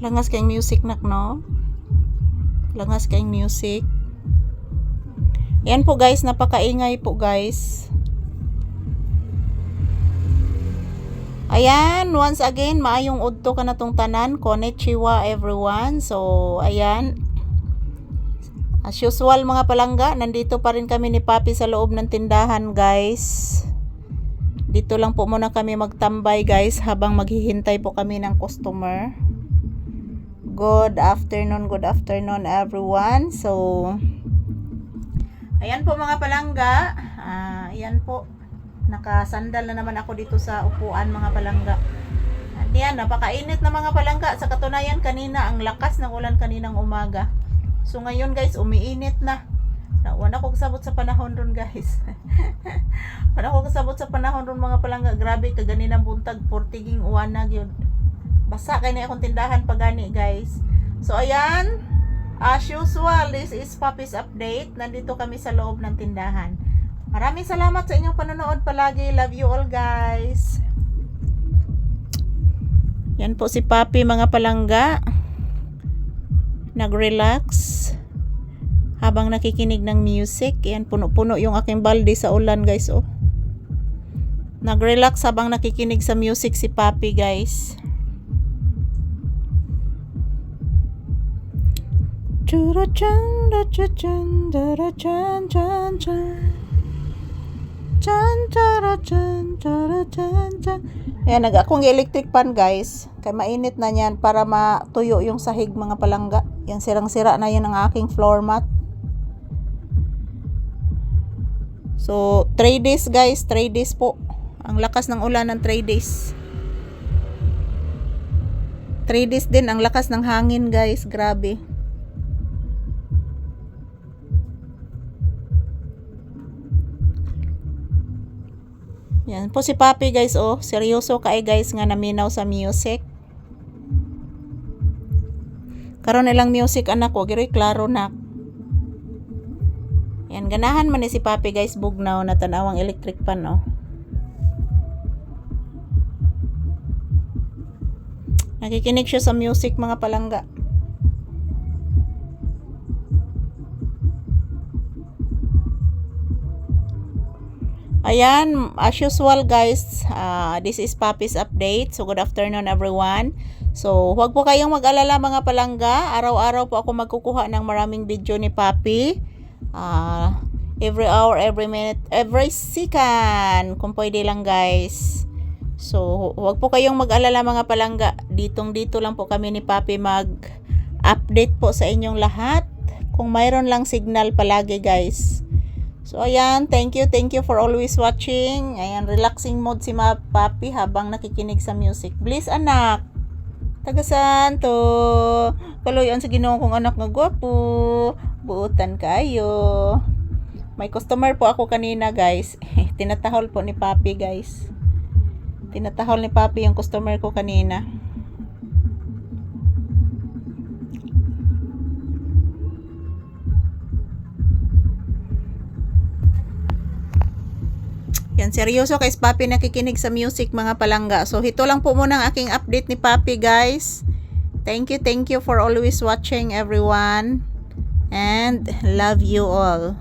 Langas kayong music nak, no? Langas kayong music. Yan po guys, napakaingay po guys. Ayan, once again, maayong udto ka na tong tanan. Konnichiwa everyone. So, ayan. As usual mga palangga, nandito pa rin kami ni Papi sa loob ng tindahan guys. Dito lang po muna kami magtambay guys habang maghihintay po kami ng customer. Good afternoon everyone. So, ayan po mga palangga. Ayan po. Nakasandal na naman ako dito sa upuan mga palangga. At yan, napakainit na mga palangga. Sa katunayan kanina, ang lakas ng ulan kaninang umaga. So ngayon guys, umiinit na. Wala ko kasabot sa panahon ron guys. Wala ko kasabot sa panahon ron mga palangga. Grabe, kaganinang buntag, portiging uwanag yun. Basa kayo na akong tindahan pagani guys. So ayan, as usual, this is Papi's Update. Nandito kami sa loob ng tindahan. Maraming salamat sa inyong panonood palagi. Love you all guys. Yan po si Papi mga palangga. Nag-relax habang nakikinig ng music. Yan, puno-puno yung aking balde sa ulan guys, oh. Nag-relax habang nakikinig sa music si Papi guys. Ayan, akong electric pan guys. Kaya mainit na yan para matuyo yung sahig mga palangga. Yan, sirang-sira na yan ang aking floor mat. So, 3 days guys. 3 days po. Ang lakas ng ulan ng 3 days. 3 days din ang lakas ng hangin guys. Grabe. Yan po si Papi guys, oh. Seryoso kay guys nga naminaw sa music. Karon ilang music anak ko, giri klaro na. Yan, ganahan man ni si Papi guys, bugnaw na tanawang electric pan, oh. Nakikinig siya sa music mga palangga. Ayan, as usual guys, this is Papi's Update. So good afternoon everyone. So huwag po kayong mag-alala mga palangga. Araw-araw po ako magkukuha ng maraming video ni Papi. Every hour, every minute, every second. Kung pwede lang guys. So huwag po kayong mag-alala mga palangga. Dito lang po kami ni Papi mag-update po sa inyong lahat. Kung mayroon lang signal palagi guys. So ayan, thank you for always watching. Ayan, relaxing mode si Papi habang nakikinig sa music. Bliss anak. Tagasan to. Kaloyan sa Ginoo kong anak nga gwapo. Buutan kayo. May customer po ako kanina guys. Tinatahol po ni Papi guys. Tinatahol ni Papi yung customer ko kanina. Yan, seryoso kay Papi nakikinig sa music mga palangga. So, ito lang po muna ang aking update ni Papi guys. Thank you for always watching everyone. And love you all.